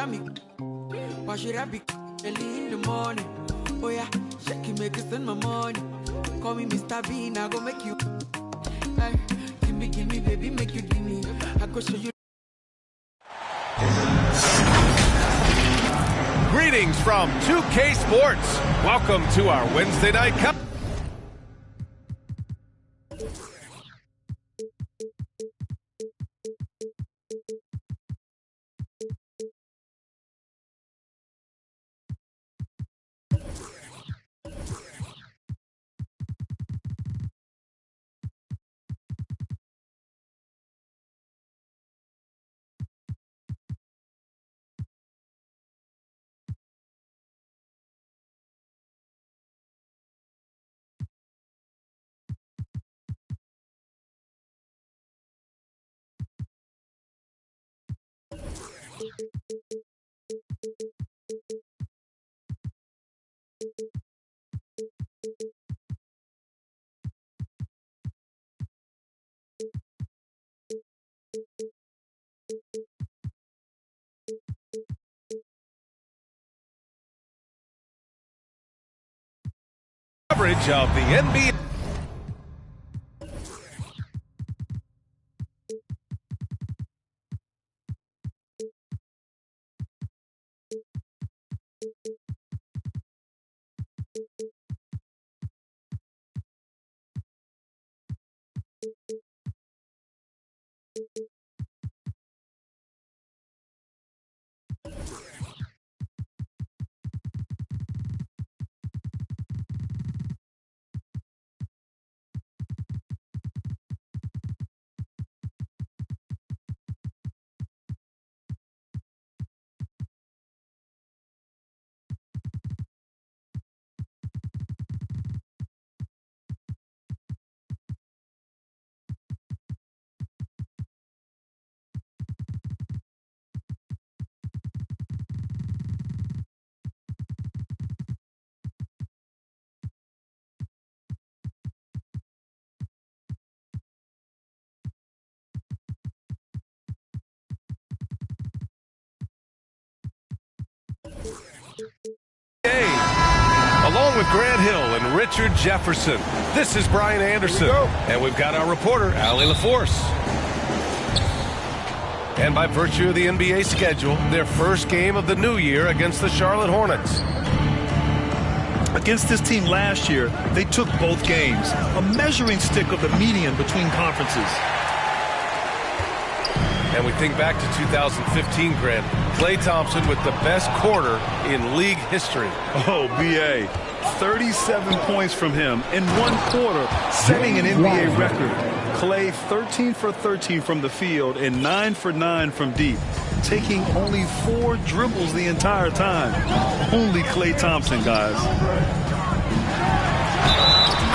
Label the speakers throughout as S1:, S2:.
S1: got me. Why should I be early in the morning? Oh yeah, shake it, make it spend my money. Call me Mr. Bean, I go make you. Hey, give me, baby, make you give me. I go show you.
S2: Greetings from 2K Sports. Welcome to our Wednesday night cup. Coverage of the NBA. Along with Grant Hill and Richard Jefferson, this is Brian Anderson, and we've got our reporter, Allie LaForce. And by virtue of the NBA schedule, their first game of the new year against the Charlotte Hornets.
S3: Against this team last year, they took both games, a measuring stick of the median between conferences.
S2: And we think back to 2015, Grant. Klay Thompson with the best quarter in league history.
S3: Oh, B.A. 37 points from him in one quarter, setting an NBA record. Klay 13 for 13 from the field and 9 for 9 from deep, taking only 4 dribbles the entire time. Only Klay Thompson, guys.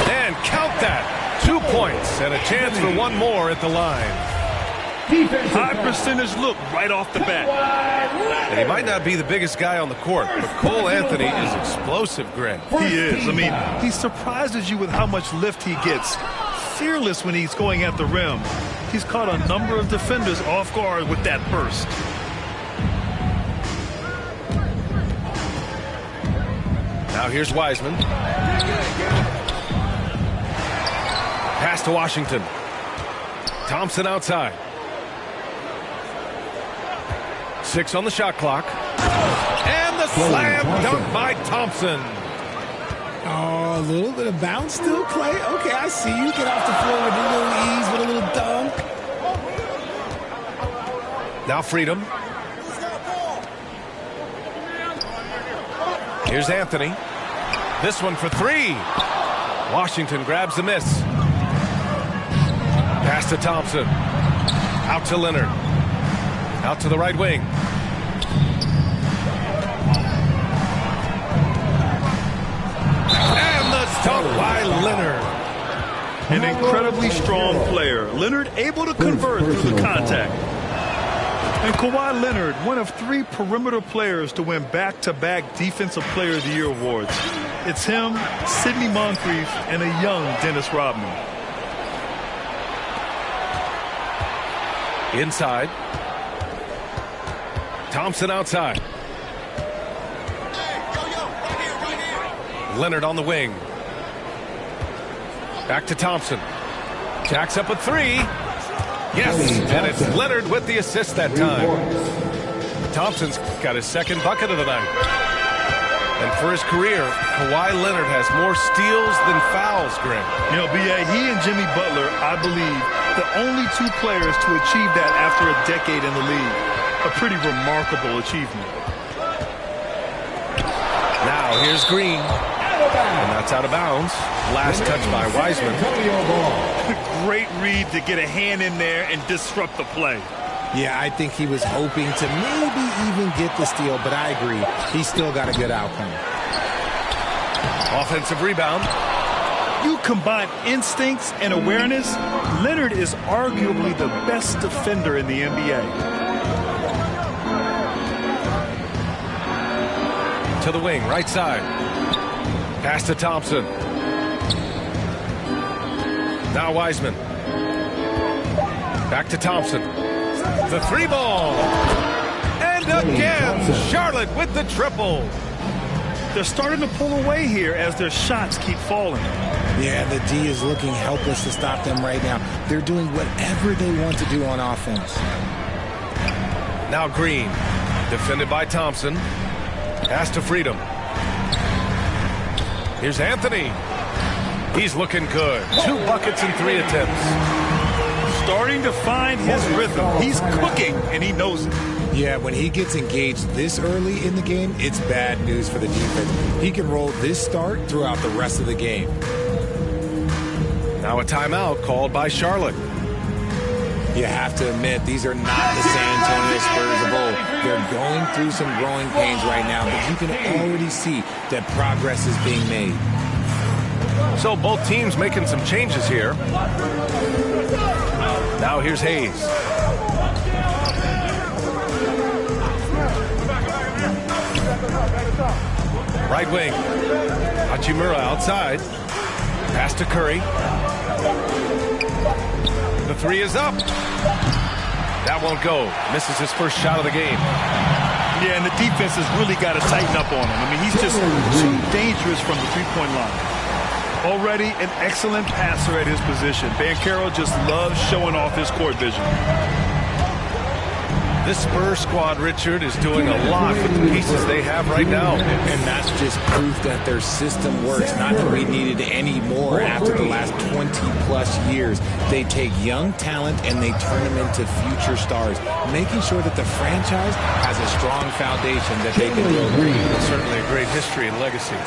S2: And count that. 2 points and a chance for one more at the line.
S3: High percentage look right off the bat.
S2: And he might not be the biggest guy on the court, but Cole Anthony is explosive, Grant.
S3: He is. I mean, he surprises you with how much lift he gets. Fearless when he's going at the rim. He's caught a number of defenders off guard with that burst.
S2: Now here's Wiseman. Pass to Washington. Thompson outside. 6 on the shot clock. And the slam dunk by Thompson.
S4: Oh, a little bit of bounce still, Klay. Okay, I see you. Get off the floor with a little ease, with a little dunk.
S2: Now Freedom. Here's Anthony. This one for 3. Washington grabs the miss. Pass to Thompson. Out to Leonard. Out to the right wing. And the dunk by Leonard.
S3: An incredibly strong player. Leonard able to convert through the contact. And Kawhi Leonard, one of 3 perimeter players to win back-to-back Defensive Player of the Year awards. It's him, Sidney Moncrief, and a young Dennis Rodman. Inside.
S2: Thompson outside. Leonard on the wing. Back to Thompson. Jacks up a three. Yes, and it's Leonard with the assist that time. Thompson's got his second bucket of the night. And for his career, Kawhi Leonard has more steals than fouls, Greg.
S3: You know, B.A., he and Jimmy Butler, I believe, the only two players to achieve that after a decade in the league. A pretty remarkable achievement.
S2: Now here's Green. And that's out of bounds. Last touch by Wiseman.
S3: Great read to get a hand in there and disrupt the play.
S4: Yeah, I think he was hoping to maybe even get the steal, but I agree. He still got a good outcome.
S2: Offensive rebound.
S3: You combine instincts and awareness, Leonard is arguably the best defender in the NBA.
S2: To the wing, right side. Pass to Thompson. Now Wiseman. Back to Thompson. The three ball. And again, Charlotte with the triple.
S3: They're starting to pull away here as their shots keep falling.
S4: Yeah, the D is looking helpless to stop them right now. They're doing whatever they want to do on offense.
S2: Now Green. Defended by Thompson. Pass to Freedom. Here's Anthony. He's looking good. 2 buckets in 3 attempts.
S3: Starting to find his rhythm. He's cooking, and he knows it.
S4: Yeah, when he gets engaged this early in the game, it's bad news for the defense. He can roll this start throughout the rest of the game.
S2: Now a timeout called by Charlotte.
S4: You have to admit, these are not the San Antonio Spurs of old. They're going through some growing pains right now, but you can already see that progress is being made.
S2: So both teams making some changes here. Now here's Hayes. Right wing. Hachimura outside. Pass to Curry. The three is up. That won't go. Misses his first shot of the game.
S3: Yeah, and the defense has really got to tighten up on him. I mean, he's just too dangerous from the three-point line. Already an excellent passer at his position. Banchero just loves showing off his court vision.
S2: This Spurs squad, Richard, is doing a lot with the pieces they have right now.
S4: And that's just proof that their system works. Not that we needed any more after the last 20-plus years. They take young talent and they turn them into future stars, making sure that the franchise has a strong foundation that they can build.
S2: Certainly a great history and legacy.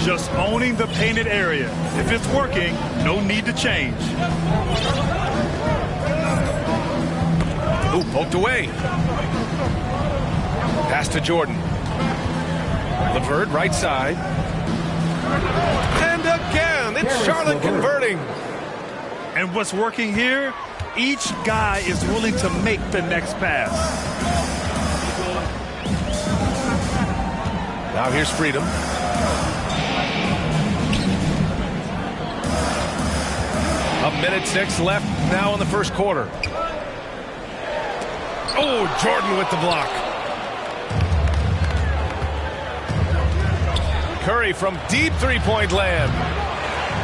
S3: Just owning the painted area. If it's working, no need to change.
S2: Ooh, poked away. Pass to Jordan. LeVert, right side. And again, it's Charlotte converting.
S3: And what's working here, each guy is willing to make the next pass.
S2: Now here's Freedom. A minute 6 left now in the first quarter. Oh, Jordan with the block. Curry from deep three-point land.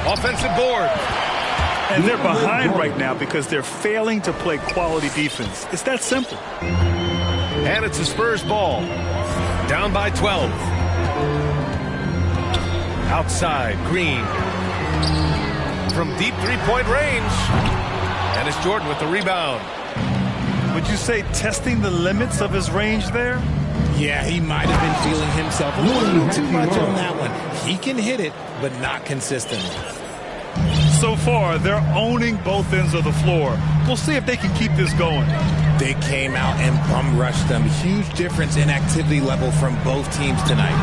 S2: Offensive board.
S3: And they're behind right now because they're failing to play quality defense. It's that simple.
S2: And it's a Spurs ball. Down by 12. Outside, Green. From deep three-point range. And it's Jordan with the rebound.
S3: Would you say testing the limits of his range there?
S4: Yeah, he might have been feeling himself a little too much on that one. He can hit it, but not consistently.
S3: So far, they're owning both ends of the floor. We'll see if they can keep this going.
S4: They came out and bum rushed them. Huge difference in activity level from both teams tonight.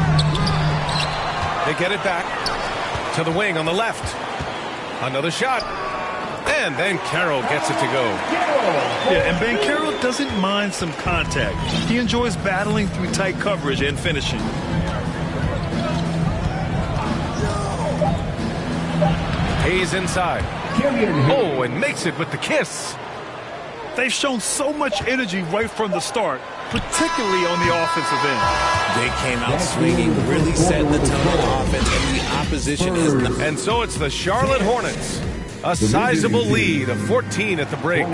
S2: They get it back to the wing on the left. Another shot. And then Carroll gets it to go.
S3: Yeah, and Banchero doesn't mind some contact. He enjoys battling through tight coverage and finishing.
S2: Hayes inside. Oh, and makes it with the kiss.
S3: They've shown so much energy right from the start, particularly on the offensive end.
S4: They came out swinging, really setting the tone on offense, and the opposition is not.
S2: And so it's the Charlotte Hornets. A sizable lead of 14 at the break.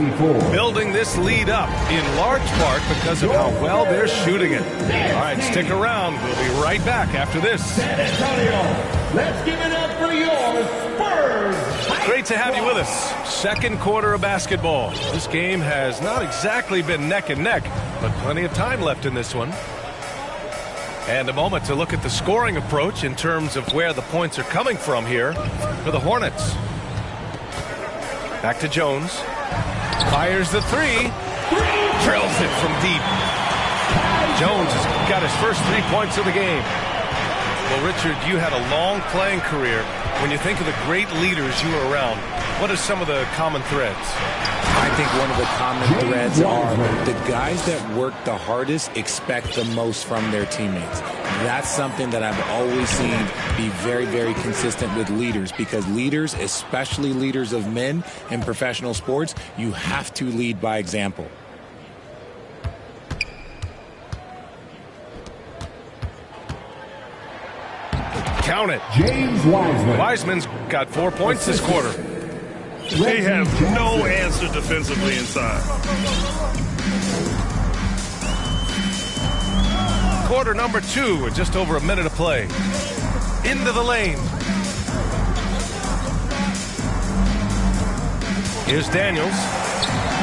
S2: Building this lead up in large part because of how well they're shooting it. All right, stick around. We'll be right back after this.
S5: San Antonio, let's give it up for your Spurs.
S2: Great to have you with us. Second quarter of basketball. This game has not exactly been neck and neck, but plenty of time left in this one. And a moment to look at the scoring approach in terms of where the points are coming from here for the Hornets. Back to Jones. Fires the three. Drills it from deep. Jones has got his first 3 points of the game. Well, Richard, you had a long playing career. When you think of the great leaders you were around, what are some of the common threads?
S4: I think one of the common threads are the guys that work the hardest expect the most from their teammates. That's something that I've always seen be very, very consistent with leaders, because leaders, especially leaders of men in professional sports, you have to lead by example.
S2: Count it.
S5: James Wiseman.
S2: Wiseman's got 4 points this quarter.
S3: They have no answer defensively inside.
S2: Quarter number 2 with just over a minute of play. Into the lane. Here's Daniels.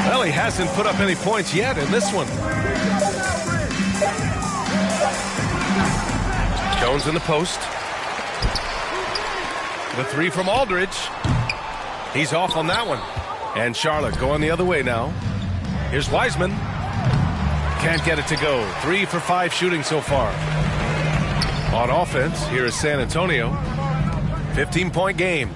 S2: Well, he hasn't put up any points yet in this one. Jones in the post. The three from Aldridge. He's off on that one. And Charlotte going the other way now. Here's Wiseman. Can't get it to go. 3 for 5 shooting so far. On offense, here is San Antonio. 15-point game.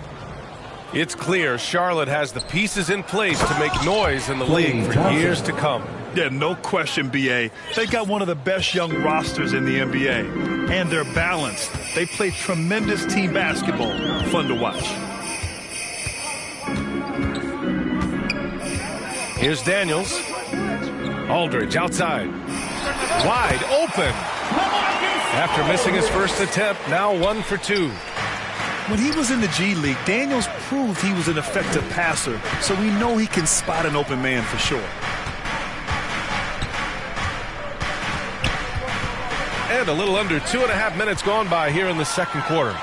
S2: It's clear Charlotte has the pieces in place to make noise in the league for years to come.
S3: Yeah, no question, B.A. They got one of the best young rosters in the NBA. And they're balanced. They play tremendous team basketball. Fun to watch.
S2: Here's Daniels. Aldridge outside. Wide open. After missing his first attempt, now 1 for 2.
S3: When he was in the G League, Daniels proved he was an effective passer, so we know he can spot an open man for sure.
S2: And a little under 2.5 minutes gone by here in the second quarter.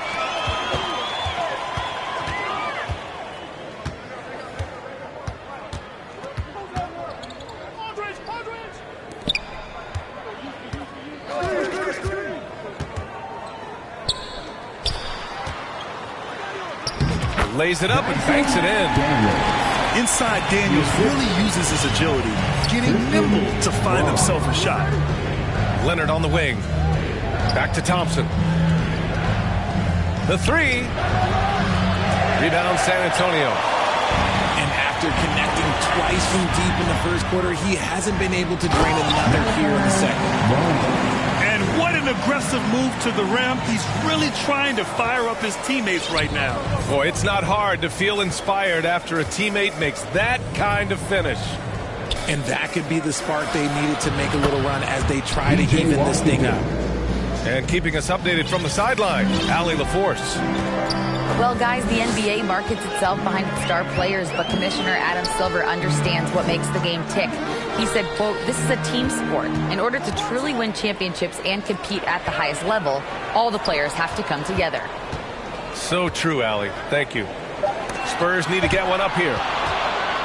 S2: Lays it up and banks it in.
S3: Inside, Daniels really uses his agility, getting nimble to find himself a shot.
S2: Leonard on the wing. Back to Thompson. The three. Rebound San Antonio.
S4: And after connecting twice from deep in the first quarter, he hasn't been able to drain another here in the second.
S3: And what an aggressive move to the rim. He's really trying to fire up his teammates right now.
S2: Boy, it's not hard to feel inspired after a teammate makes that kind of finish.
S4: And that could be the spark they needed to make a little run as they try to even this thing up.
S2: And keeping us updated from the sideline, Allie LaForce.
S6: Well, guys, the NBA markets itself behind its star players, but Commissioner Adam Silver understands what makes the game tick. He said, quote, "This is a team sport. In order to truly win championships and compete at the highest level, all the players have to come together."
S2: So true, Allie. Thank you. Spurs need to get one up here.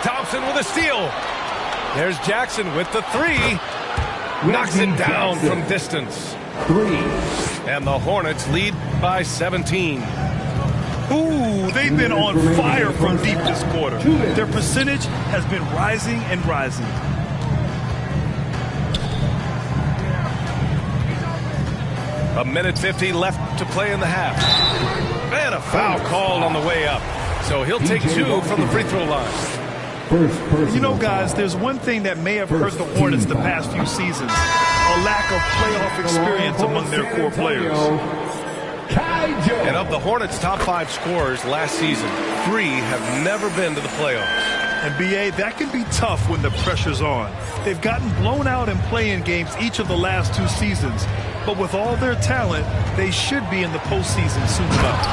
S2: Thompson with a steal. There's Jackson with the three. Knocks it down from distance.
S5: 3.
S2: And the Hornets lead by 17.
S3: Ooh, they've been on fire from deep this quarter. Their percentage has been rising and rising.
S2: A minute 50 left to play in the half. And a foul called on the way up. So he'll take 2 from the free throw line.
S3: You know, guys, there's one thing that may have hurt the Hornets the past few seasons. A lack of playoff experience among their core players.
S2: And of the Hornets' top 5 scorers last season, 3 have never been to the playoffs.
S3: And B.A., that can be tough when the pressure's on. They've gotten blown out in play-in games each of the last 2 seasons. But with all their talent, they should be in the postseason soon enough.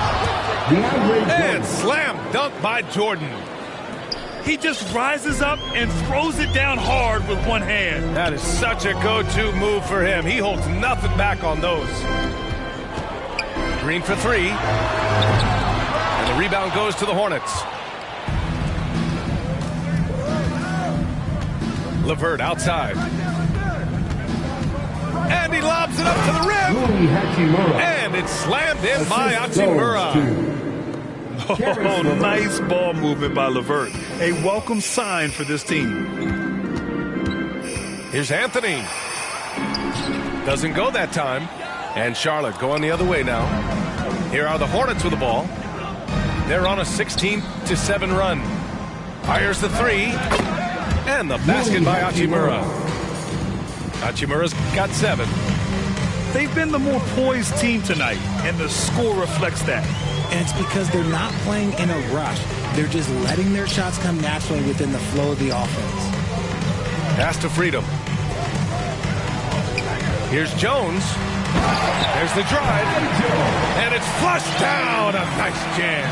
S2: And slam dunk by Jordan.
S3: He just rises up and throws it down hard with one hand.
S2: That is such a go-to move for him. He holds nothing back on those. Green for 3. And the rebound goes to the Hornets. LeVert outside. And he lobs it up to the rim. And it's slammed in by Hachimura.
S3: Oh, nice ball movement by LeVert. A welcome sign for this team.
S2: Here's Anthony. Doesn't go that time. And Charlotte going the other way now. Here are the Hornets with the ball. They're on a 16-7 run. Fires the 3. And the basket by Hachimura. Hachimura's got 7.
S3: They've been the more poised team tonight, and the score reflects that.
S4: And it's because they're not playing in a rush. They're just letting their shots come naturally within the flow of the offense.
S2: Pass to Freedom. Here's Jones. There's the drive. And it's flushed down. A nice jam.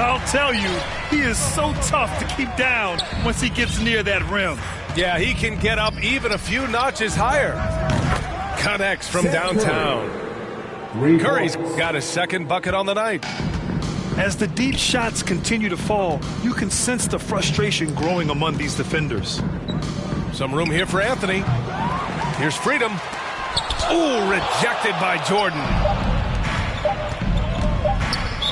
S3: I'll tell you, he is so tough to keep down once he gets near that rim.
S2: Yeah, he can get up even a few notches higher. Connects from downtown. Curry's got his second bucket on the night.
S3: As the deep shots continue to fall, you can sense the frustration growing among these defenders.
S2: Some room here for Anthony. Here's Freedom. Ooh, rejected by Jordan.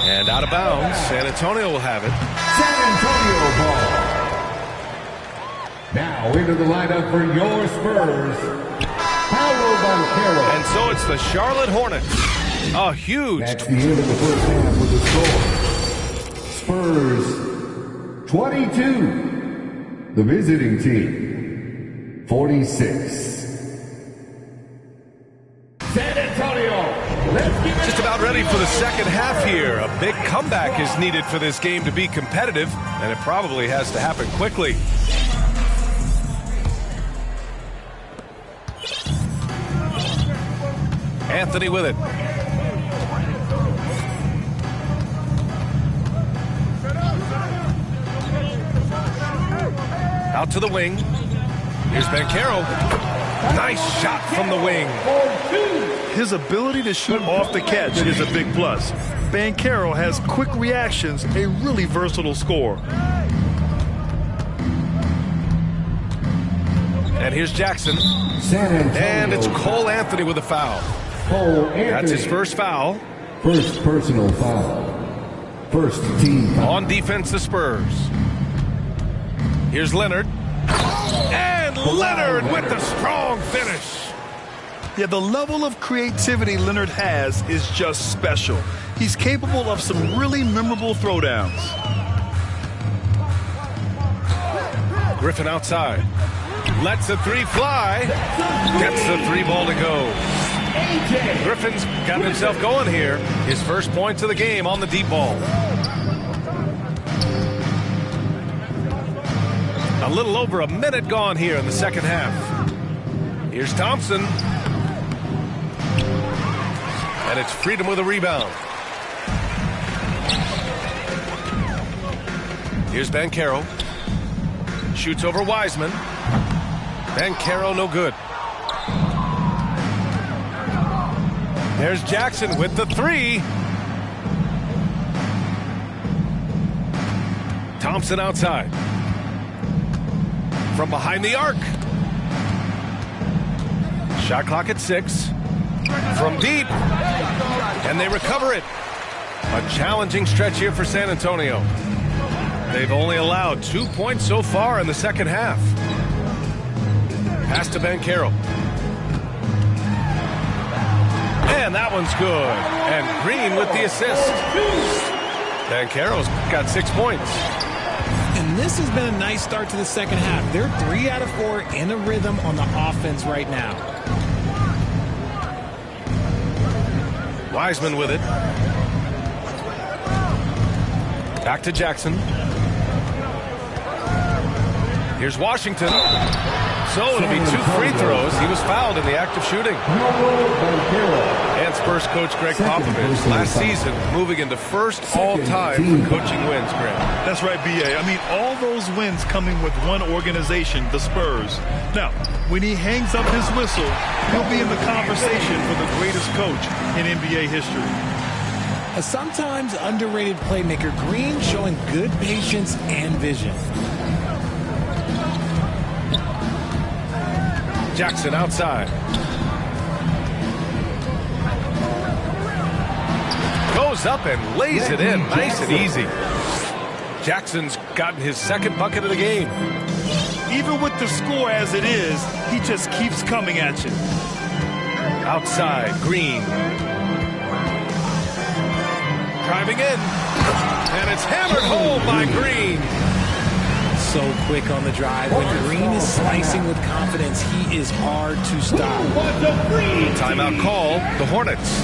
S2: And out of bounds. San Antonio will have it.
S5: San Antonio ball. Now into the lineup for your Spurs, Paolo Banchero.
S2: And so it's the Charlotte Hornets. A huge.
S5: That's the end of the first half with the score. Spurs 22. The visiting team 46. San Antonio.
S2: Just about ready for the second half here. A big comeback is needed for this game to be competitive, and it probably has to happen quickly. Anthony with it. Out to the wing. Here's Banchero. Nice shot from the wing.
S3: His ability to shoot off the catch is a big plus. Banchero has quick reactions, a really versatile scorer.
S2: And here's Jackson. And it's Cole Anthony with a foul. That's his first foul.
S5: First personal foul. First team foul.
S2: On defense, the Spurs. Here's Leonard. And Leonard with the strong finish.
S3: Yeah, the level of creativity Leonard has is just special. He's capable of some really memorable throwdowns.
S2: Griffin outside. Lets the 3 fly. Gets the 3 ball to go. Griffin's got himself going here. His first points of the game on the deep ball. A little over a minute gone here in the second half. Here's Thompson. And it's Freedom with a rebound. Here's Banchero. Shoots over Wiseman. Banchero no good. There's Jackson with the 3. Thompson outside. From behind the arc. Shot clock at 6. From deep. And they recover it. A challenging stretch here for San Antonio. They've only allowed 2 points so far in the second half. Pass to Banchero. And that one's good. And Green with the assist. Banchero's got 6 points.
S4: And this has been a nice start to the second half. They're 3 out of 4 in a rhythm on the offense right now.
S2: Wiseman with it. Back to Jackson. Here's Washington. So it'll be 2 free throws. He was fouled in the act of shooting. And Spurs coach Greg Popovich last season moving into first all-time for coaching wins, Greg.
S3: That's right, B.A. I mean, all those wins coming with one organization, the Spurs. Now, when he hangs up his whistle, he'll be in the conversation for the greatest coach in NBA history.
S4: A sometimes underrated playmaker, Green showing good patience and vision.
S2: Jackson outside. Goes up and lays it in nice and easy. Jackson's gotten his second bucket of the game.
S3: Even with the score as it is, he just keeps coming at you.
S2: Outside, Green. Driving in. And it's hammered home by Green.
S4: So quick on the drive. When Green is slicing with confidence, he is hard to stop.
S2: Timeout call, the Hornets.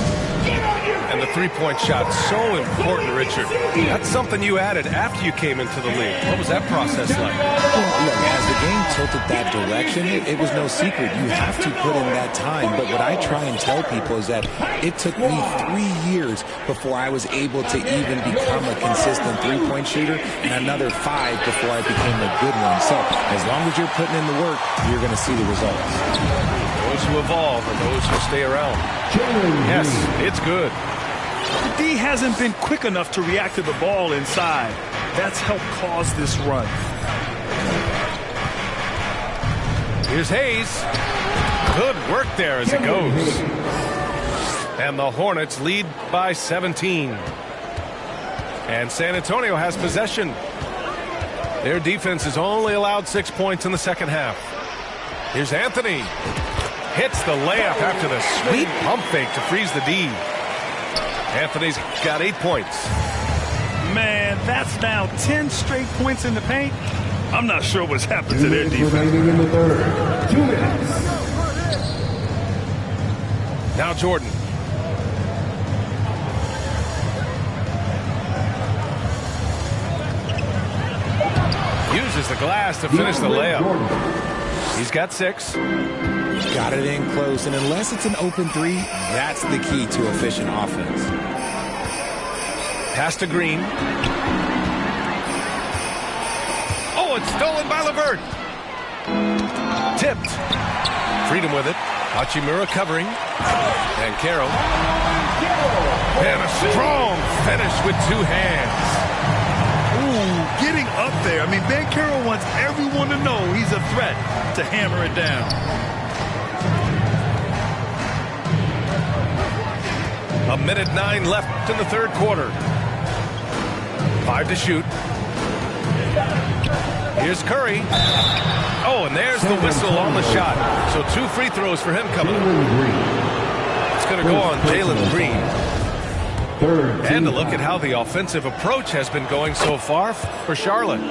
S2: And the three-point shot, so important, Richard. That's something you added after you came into the league. What was that process like?
S4: Well, look, as the game tilted that direction, it was no secret. You have to put in that time. But what I try and tell people is that it took me 3 years before I was able to even become a consistent three-point shooter, and another 5 before I became a good one. So as long as you're putting in the work, you're going to see the results.
S2: Those who evolve and those who stay around. Yes, it's good.
S3: The D hasn't been quick enough to react to the ball inside. That's helped cause this run.
S2: Here's Hayes. Good work there as it goes. And the Hornets lead by 17. And San Antonio has possession. Their defense has only allowed 6 points in the second half. Here's Anthony. Hits the layup after the sweet pump fake to freeze the D. Anthony's got 8 points.
S3: Man, that's now 10 straight points in the paint. I'm not sure what's happened to their defense.
S5: In the third. 2 minutes.
S2: Now Jordan. Uses the glass to finish the layup. He's got 6.
S4: Got it in close, and unless it's an open 3, that's the key to efficient offense.
S2: Pass to Green. Oh, it's stolen by LeVert. Tipped. Freedom with it. Hachimura covering. And Carroll. And a strong finish with 2 hands.
S3: Ooh, getting up there. I mean, Ben Carroll wants everyone to know he's a threat to hammer it down.
S2: A minute 9 left in the third quarter. 5 to shoot. Here's Curry. Oh, and there's the whistle on the shot. So 2 free throws for him coming. It's going to go on Jalen Green. And to look at how the offensive approach has been going so far for Charlotte.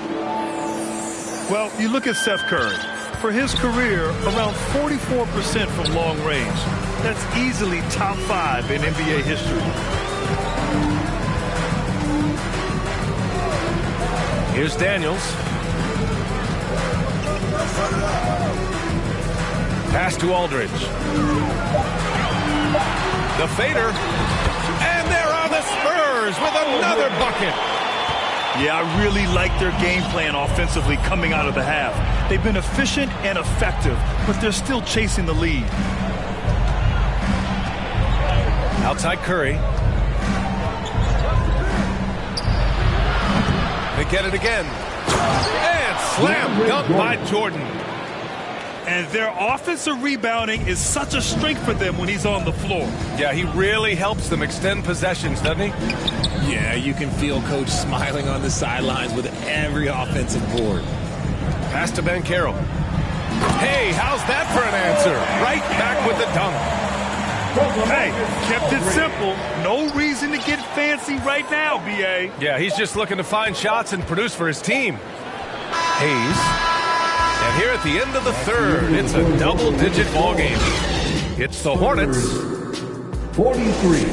S3: Well, you look at Seth Curry. For his career, around 44% from long range. That's easily top 5 in NBA history.
S2: Here's Daniels. Pass to Aldridge. The fader. And there are the Spurs with another bucket.
S3: Yeah, I really like their game plan offensively coming out of the half. They've been efficient and effective, but they're still chasing the lead.
S2: Outside Curry. They get it again. And slam dunk by Jordan.
S3: And their offensive rebounding is such a strength for them when he's on the floor.
S2: Yeah, he really helps them extend possessions, doesn't he?
S4: Yeah, you can feel Coach smiling on the sidelines with every offensive board.
S2: Pass to Ben Carroll. Hey, how's that for an answer? Right back with the dunk.
S3: Hey, kept it simple. No reason to get fancy right now, B.A.
S2: Yeah, he's just looking to find shots and produce for his team. Hayes. And here at the end of the third, it's a double-digit ball game. It's the Hornets.
S5: 43.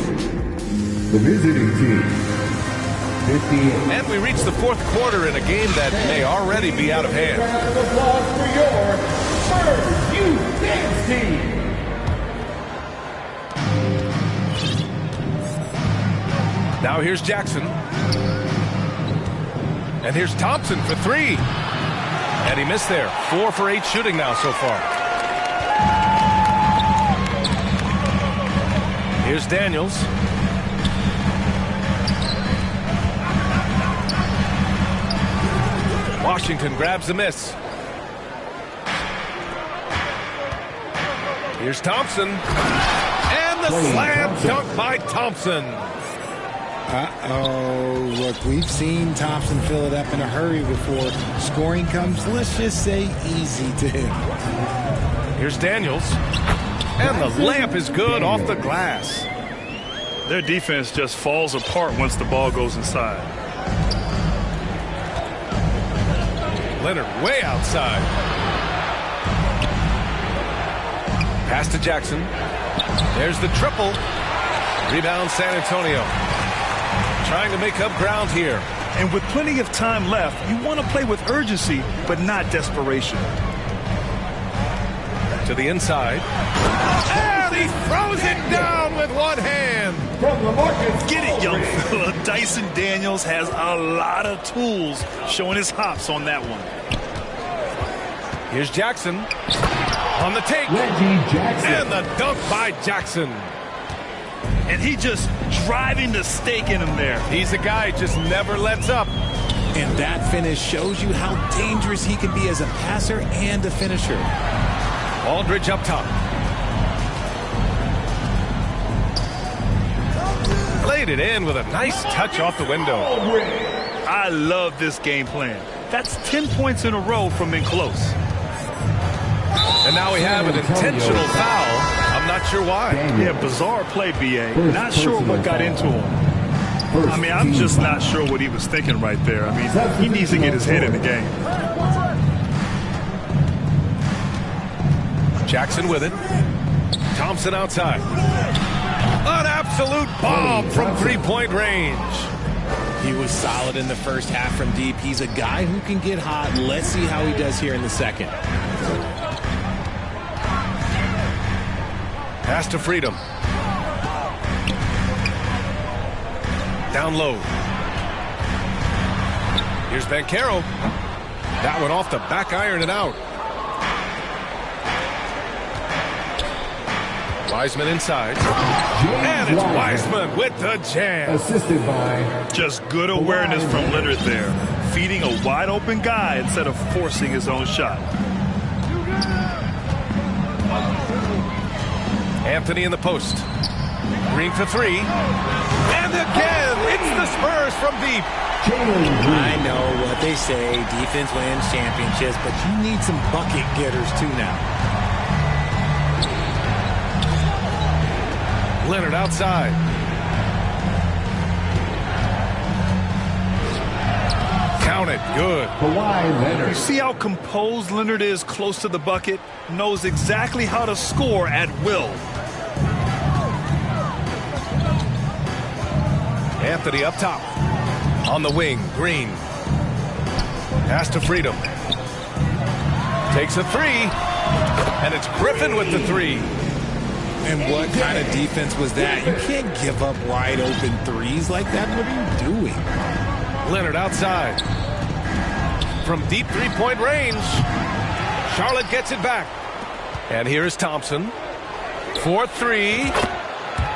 S5: The visiting team.
S2: And we reach the fourth quarter in a game that may already be out of hand.
S5: Round of applause for your Spurs Youth Dance Team.
S2: Now here's Jackson. And here's Thompson for three. And he missed there. 4 for 8 shooting now so far. Here's Daniels. Washington grabs the miss. Here's Thompson. And the slam dunk by Thompson.
S4: Uh-oh. Look, we've seen Thompson fill it up in a hurry before. Scoring comes, let's just say, easy to him.
S2: Here's Daniels. And the layup is good off the glass.
S3: Their defense just falls apart once the ball goes inside.
S2: Leonard way outside. Pass to Jackson. There's the triple. Rebound San Antonio. Trying to make up ground here.
S3: And with plenty of time left, you want to play with urgency, but not desperation.
S2: To the inside. And he throws it down with one hand.
S5: From the market.
S3: Get it, young fella. Dyson Daniels has a lot of tools, showing his hops on that one.
S2: Here's Jackson. On the take.
S5: Reggie Jackson.
S2: And the dunk by Jackson.
S3: And he just driving the stake in him there.
S2: He's a guy who just never lets up.
S4: And that finish shows you how dangerous he can be as a passer and a finisher.
S2: Aldridge up top. Laid it in with a nice touch off the window.
S3: I love this game plan. That's 10 points in a row from in close.
S2: And now we have an intentional foul. I'm not sure why.
S3: Yeah, bizarre play, B.A. Not sure what got into him. I mean, I'm just not sure what he was thinking right there. I mean, he needs to get his head in the game.
S2: Jackson with it. Thompson outside. An absolute bomb from three-point range.
S4: He was solid in the first half from deep. He's a guy who can get hot. Let's see how he does here in the second.
S2: Pass to Freedom. Down low. Here's Banchero. That one off the back iron and out. Wiseman inside. And it's Wiseman with the jam.
S5: Assisted by.
S3: Just good awareness from Leonard there. Feeding a wide open guy instead of forcing his own shot.
S2: Anthony in the post. Green for three. And again, it's the Spurs from deep.
S4: I know what they say, defense wins championships, but you need some bucket getters too now.
S2: Leonard outside. Count it. Good.
S5: Kawhi Leonard.
S3: You see how composed Leonard is close to the bucket? Knows exactly how to score at will.
S2: Anthony up top. On the wing, Green. Pass to Freedom. Takes a three. And it's Griffin with the three.
S4: And what kind of defense was that? You can't give up wide open threes like that. What are you doing?
S2: Leonard outside. From deep three-point range. Charlotte gets it back. And here's Thompson. 4-3.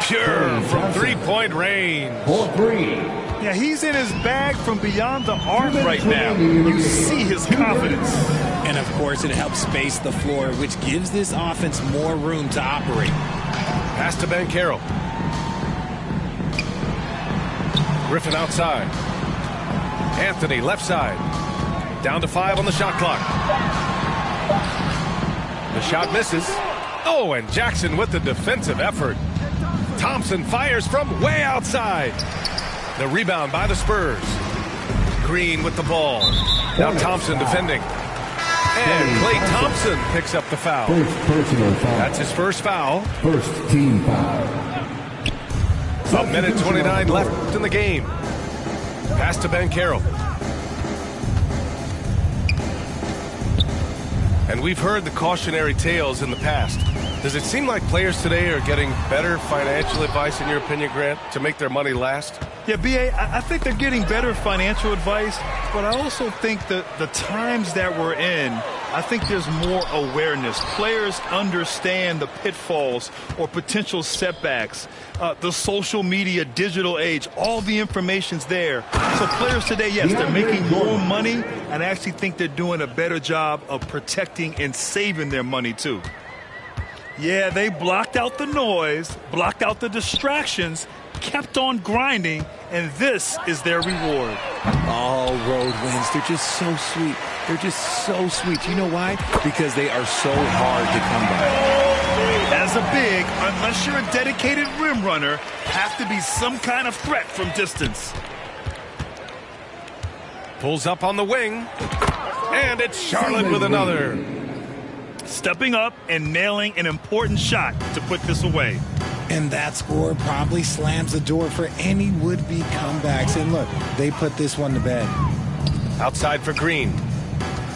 S2: Pure from three-point range.
S5: 4-3.
S3: Yeah, he's in his bag from beyond the arc right now. You see his confidence.
S4: And, of course, it helps space the floor, which gives this offense more room to operate.
S2: Pass to Banchero. Griffin outside. Anthony left side. Down to 5 on the shot clock. The shot misses. Oh, and Jackson with the defensive effort. Thompson fires from way outside. The rebound by the Spurs. Green with the ball. Now Thompson defending. And Klay Thompson picks up the foul.
S5: First personal foul.
S2: That's his first foul.
S5: First team foul.
S2: A minute 29 left in the game. Pass to Banchero. And we've heard the cautionary tales in the past. Does it seem like players today are getting better financial advice, in your opinion, Grant, to make their money last?
S3: Yeah, B.A., I think they're getting better financial advice, but I also think that the times that we're in, I think there's more awareness. Players understand the pitfalls or potential setbacks, the social media, digital age, all the information's there. So players today, yes, they're making more money, and I actually think they're doing a better job of protecting and saving their money, too. Yeah, they blocked out the noise, blocked out the distractions, kept on grinding, and this is their reward.
S4: All road wins. They're just so sweet. They're just so sweet. You know why? Because they are so hard to come by.
S3: As a big, unless you're a dedicated rim runner, have to be some kind of threat from distance.
S2: Pulls up on the wing, and it's Charlotte with another.
S3: Stepping up and nailing an important shot to put this away.
S4: And that score probably slams the door for any would-be comebacks. And look, they put this one to bed.
S2: Outside for Green.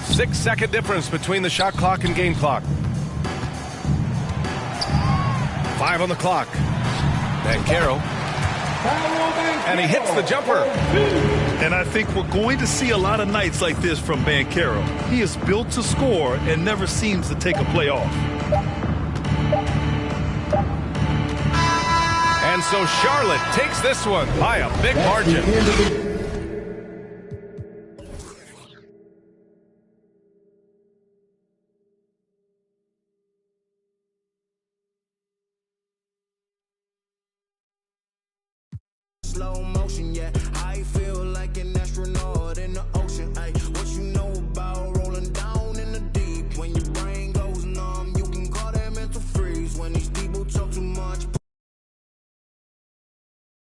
S2: 6-second difference between the shot clock and game clock. 5 on the clock. Banchero. And he hits the jumper.
S3: And I think we're going to see a lot of nights like this from Banchero. He is built to score and never seems to take a play off.
S2: And so Charlotte takes this one by a big margin.
S7: Slow motion, yeah, I feel like an